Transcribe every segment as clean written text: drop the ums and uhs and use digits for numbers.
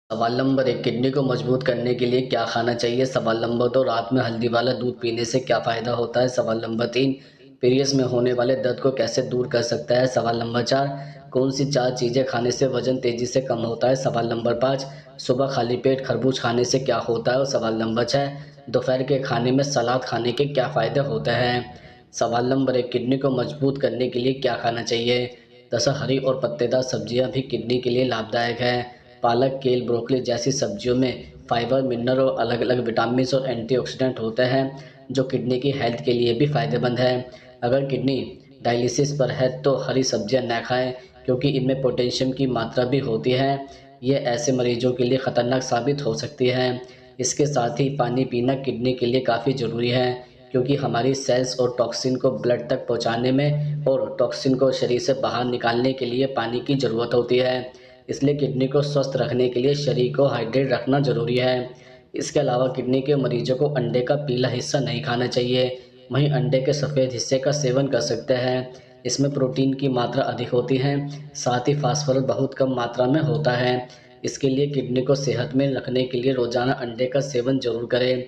सवाल number 1, kidney को मजबूत करने के लिए क्या खाना चाहिए? सवाल नंबर 2, रात में हल्दी वाला दूध पीने से क्या फ़ायदा होता है? सवाल नंबर 3, पीरियड्स में होने वाले दर्द को कैसे दूर कर सकता है? सवाल नंबर 4, कौन सी 4 चीज़ें खाने से वज़न तेज़ी से कम होता है? सवाल नंबर 5, सुबह खाली पेट खरबूज खाने से क्या होता है? और सवाल नंबर 6, दोपहर के खाने में सलाद खाने के क्या फ़ायदे होते हैं? सवाल नंबर 1, किडनी को मजबूत करने के लिए क्या खाना चाहिए? दरअसल हरी और पत्तेदार सब्जियां भी किडनी के लिए लाभदायक हैं। पालक, केल, ब्रोकली जैसी सब्जियों में फाइबर, मिनरल और अलग-अलग विटामिन और एंटीऑक्सीडेंट होते हैं, जो किडनी की हेल्थ के लिए भी फायदेमंद है। अगर किडनी डायलिसिस पर है तो हरी सब्जियां न खाएं, क्योंकि इनमें पोटेशियम की मात्रा भी होती है। ये ऐसे मरीजों के लिए खतरनाक साबित हो सकती है। इसके साथ ही पानी पीना किडनी के लिए काफ़ी ज़रूरी है, क्योंकि हमारी सेल्स और टॉक्सिन को ब्लड तक पहुंचाने में और टॉक्सिन को शरीर से बाहर निकालने के लिए पानी की ज़रूरत होती है। इसलिए किडनी को स्वस्थ रखने के लिए शरीर को हाइड्रेट रखना ज़रूरी है। इसके अलावा किडनी के मरीजों को अंडे का पीला हिस्सा नहीं खाना चाहिए, वहीं अंडे के सफ़ेद हिस्से का सेवन कर सकते हैं। इसमें प्रोटीन की मात्रा अधिक होती है, साथ ही फास्फोरस बहुत कम मात्रा में होता है। इसके लिए किडनी को सेहत में रखने के लिए रोज़ाना अंडे का सेवन ज़रूर करें।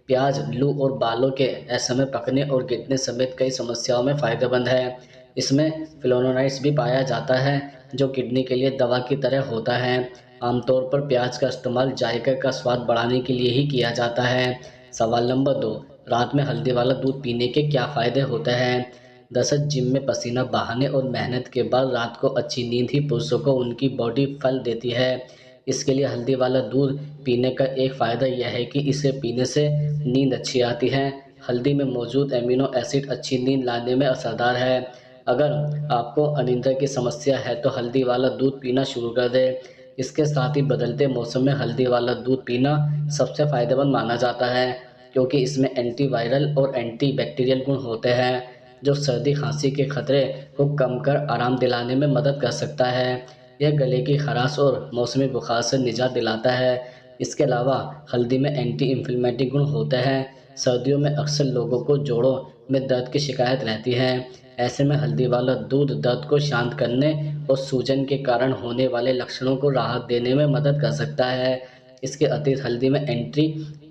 प्याज लू और बालों के असमय पकने और गिरने समेत कई समस्याओं में फ़ायदेमंद है। इसमें फ्लेवोनोइड्स भी पाया जाता है, जो किडनी के लिए दवा की तरह होता है। आमतौर पर प्याज का इस्तेमाल जायके का स्वाद बढ़ाने के लिए ही किया जाता है। सवाल नंबर 2, रात में हल्दी वाला दूध पीने के क्या फ़ायदे होते हैं? दरअसल जिम में पसीना बहाने और मेहनत के बाद रात को अच्छी नींद ही पुरुषों को उनकी बॉडी फल देती है। इसके लिए हल्दी वाला दूध पीने का एक फ़ायदा यह है कि इसे पीने से नींद अच्छी आती है। हल्दी में मौजूद एमिनो एसिड अच्छी नींद लाने में असरदार है। अगर आपको अनिद्रा की समस्या है तो हल्दी वाला दूध पीना शुरू कर दें। इसके साथ ही बदलते मौसम में हल्दी वाला दूध पीना सबसे फ़ायदेमंद माना जाता है, क्योंकि इसमें एंटीवायरल और एंटीबैक्टीरियल गुण होते हैं, जो सर्दी खांसी के खतरे को कम कर आराम दिलाने में मदद कर सकता है। यह गले की खराश और मौसमी बुखार से निजात दिलाता है। इसके अलावा हल्दी में एंटी इन्फ्लेमेटरी गुण होते हैं। सर्दियों में अक्सर लोगों को जोड़ों में दर्द की शिकायत रहती है। ऐसे में हल्दी वाला दूध दर्द को शांत करने और सूजन के कारण होने वाले लक्षणों को राहत देने में मदद कर सकता है। इसके अतिरिक्त हल्दी में एंटी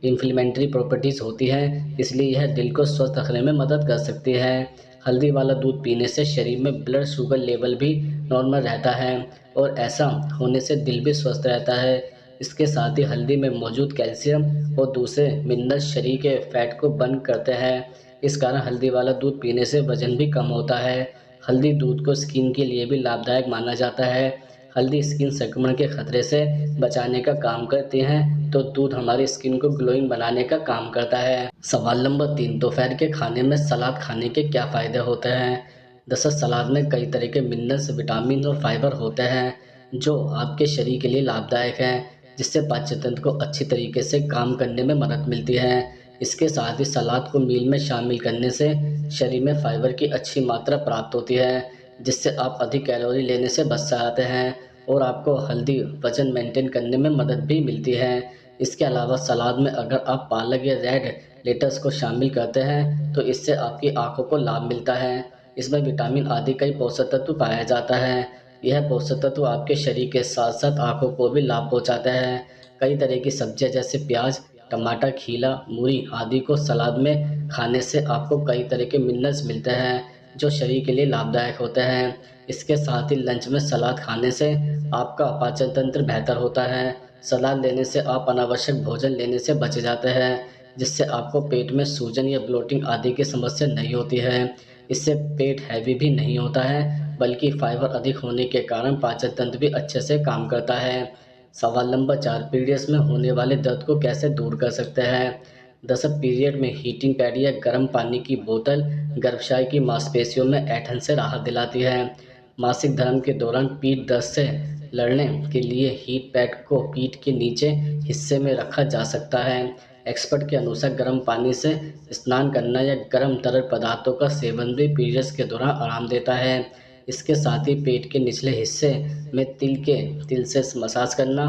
इन्फ्लेमेटरी प्रॉपर्टीज़ होती हैं, इसलिए यह दिल को स्वस्थ रखने में मदद कर सकती है। हल्दी वाला दूध पीने से शरीर में ब्लड शुगर लेवल भी नॉर्मल रहता है, और ऐसा होने से दिल भी स्वस्थ रहता है। इसके साथ ही हल्दी में मौजूद कैल्शियम और दूसरे मिनरल्स शरीर के फैट को बर्न करते हैं। इस कारण हल्दी वाला दूध पीने से वजन भी कम होता है। हल्दी दूध को स्किन के लिए भी लाभदायक माना जाता है। हल्दी स्किन संक्रमण के खतरे से बचाने का काम करती हैं, तो दूध हमारी स्किन को ग्लोइंग बनाने का काम करता है। सवाल नंबर 3, दोपहर के खाने में सलाद खाने के क्या फ़ायदे होते हैं? दरअसल सलाद में कई तरह के मिनरल्स, विटामिन और फाइबर होते हैं, जो आपके शरीर के लिए लाभदायक हैं, जिससे पाचन तंत्र को अच्छी तरीके से काम करने में मदद मिलती है। इसके साथ ही सलाद को मील में शामिल करने से शरीर में फाइबर की अच्छी मात्रा प्राप्त होती है, जिससे आप अधिक कैलोरी लेने से बच जाते हैं और आपको हेल्दी वजन मेंटेन करने में मदद भी मिलती है। इसके अलावा सलाद में अगर आप पालक या रेड लेटस को शामिल करते हैं, तो इससे आपकी आंखों को लाभ मिलता है। इसमें विटामिन आदि कई पोषक तत्व पाया जाता है। यह पोषक तत्व आपके शरीर के साथ साथ आंखों को भी लाभ पहुंचाता है। कई तरह की सब्जियां जैसे प्याज, टमाटर, खीरा, मूली आदि को सलाद में खाने से आपको कई तरह के मिनरल्स मिलते हैं, जो शरीर के लिए लाभदायक होते हैं। इसके साथ ही लंच में सलाद खाने से आपका पाचन तंत्र बेहतर होता है। सलाद लेने से आप अनावश्यक भोजन लेने से बच जाते हैं, जिससे आपको पेट में सूजन या ब्लोटिंग आदि की समस्या नहीं होती है। इससे पेट हैवी भी नहीं होता है, बल्कि फाइबर अधिक होने के कारण पाचन तंत्र भी अच्छे से काम करता है। सवाल नंबर 4, पीरियड्स में होने वाले दर्द को कैसे दूर कर सकते हैं? दरअसल पीरियड में हीटिंग पैड या गर्म पानी की बोतल गर्भाशय की मांसपेशियों में ऐंठन से राहत दिलाती है। मासिक धर्म के दौरान पीठ दर्द से लड़ने के लिए हीट पैड को पीठ के नीचे हिस्से में रखा जा सकता है। एक्सपर्ट के अनुसार गर्म पानी से स्नान करना या गर्म तरल पदार्थों का सेवन भी पीरियड्स के दौरान आराम देता है। इसके साथ ही पेट के निचले हिस्से में तिल से मसाज करना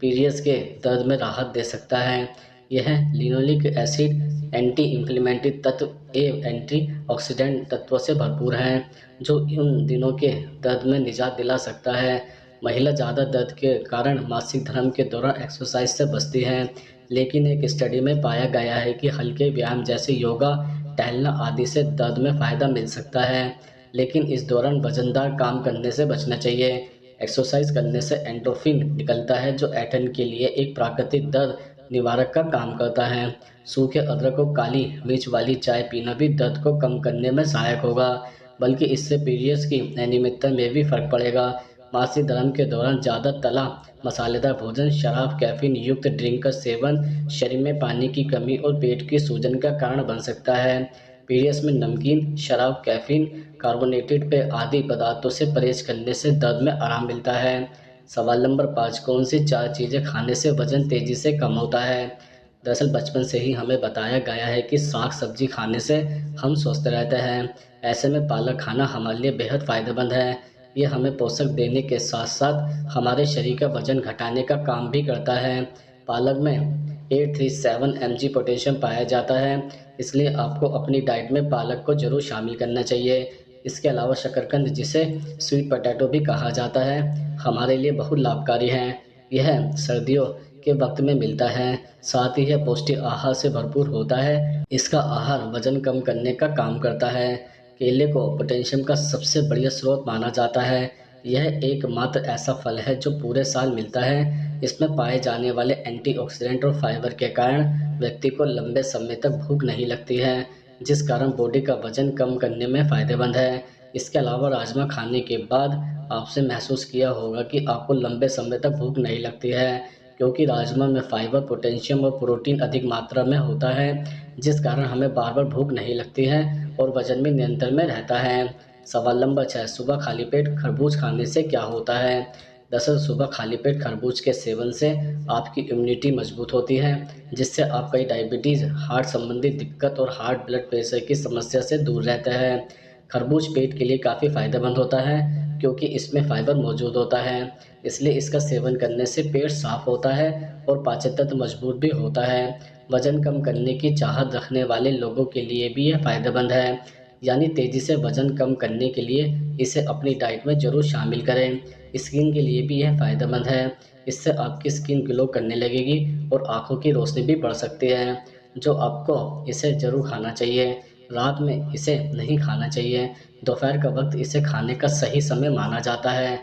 पीरियड्स के दर्द में राहत दे सकता है। यह लिनोलिक एसिड, एंटी इन्फ्लेमेटरी तत्व एवं एंटीऑक्सीडेंट तत्वों से भरपूर है, जो इन दिनों के दर्द में निजात दिला सकता है। महिला ज़्यादा दर्द के कारण मासिक धर्म के दौरान एक्सरसाइज से बचती हैं, लेकिन एक स्टडी में पाया गया है कि हल्के व्यायाम जैसे योगा, टहलना आदि से दर्द में फ़ायदा मिल सकता है, लेकिन इस दौरान वजनदार काम करने से बचना चाहिए। एक्सरसाइज करने से एंडोर्फिन निकलता है, जो ऐंठन के लिए एक प्राकृतिक दर्द निवारक का काम करता है। सूखे अदरक और काली मिर्च वाली चाय पीना भी दर्द को कम करने में सहायक होगा, बल्कि इससे पीरियड्स की अनियमितता में भी फर्क पड़ेगा। मासिक धर्म के दौरान ज़्यादा तला मसालेदार भोजन, शराब, कैफीन युक्त ड्रिंक का सेवन शरीर में पानी की कमी और पेट की सूजन का कारण बन सकता है। पीरियड्स में नमकीन, शराब, कैफीन, कार्बोनेटेड पेय आदि पदार्थों से परहेज करने से दर्द में आराम मिलता है। सवाल नंबर 5, कौन सी 4 चीज़ें खाने से वजन तेजी से कम होता है? दरअसल बचपन से ही हमें बताया गया है कि साग सब्जी खाने से हम स्वस्थ रहते हैं। ऐसे में पालक खाना हमारे लिए बेहद फ़ायदेमंद है। ये हमें पोषक देने के साथ साथ हमारे शरीर का वजन घटाने का काम भी करता है। पालक में 837 mg पोटेशियम पाया जाता है, इसलिए आपको अपनी डाइट में पालक को ज़रूर शामिल करना चाहिए। इसके अलावा शकरकंद, जिसे स्वीट पोटैटो भी कहा जाता है, हमारे लिए बहुत लाभकारी है। यह सर्दियों के वक्त में मिलता है, साथ ही यह पौष्टिक आहार से भरपूर होता है। इसका आहार वजन कम करने का काम करता है। केले को पोटेशियम का सबसे बढ़िया स्रोत माना जाता है। यह एकमात्र ऐसा फल है जो पूरे साल मिलता है। इसमें पाए जाने वाले एंटीऑक्सीडेंट और फाइबर के कारण व्यक्ति को लंबे समय तक भूख नहीं लगती है, जिस कारण बॉडी का वजन कम करने में फ़ायदेमंद है। इसके अलावा राजमा खाने के बाद आपसे महसूस किया होगा कि आपको लंबे समय तक भूख नहीं लगती है, क्योंकि राजमा में फाइबर, पोटेशियम और प्रोटीन अधिक मात्रा में होता है, जिस कारण हमें बार बार भूख नहीं लगती है और वजन भी नियंत्रण में रहता है। सवाल नंबर 6, सुबह खाली पेट खरबूज खाने से क्या होता है? दरअसल सुबह खाली पेट खरबूज के सेवन से आपकी इम्यूनिटी मजबूत होती है, जिससे आप कई डायबिटीज़, हार्ट संबंधी दिक्कत और हार्ट ब्लड प्रेशर की समस्या से दूर रहते हैं। खरबूज पेट के लिए काफ़ी फ़ायदेमंद होता है, क्योंकि इसमें फाइबर मौजूद होता है, इसलिए इसका सेवन करने से पेट साफ होता है और पाचन तंत्र मजबूत भी होता है। वजन कम करने की चाहत रखने वाले लोगों के लिए भी यह फ़ायदेमंद है, यानी तेज़ी से वजन कम करने के लिए इसे अपनी डाइट में ज़रूर शामिल करें। स्किन के लिए भी यह फ़ायदेमंद है, इससे आपकी स्किन ग्लो करने लगेगी और आँखों की रोशनी भी बढ़ सकती है, जो आपको इसे ज़रूर खाना चाहिए। रात में इसे नहीं खाना चाहिए, दोपहर का वक्त इसे खाने का सही समय माना जाता है।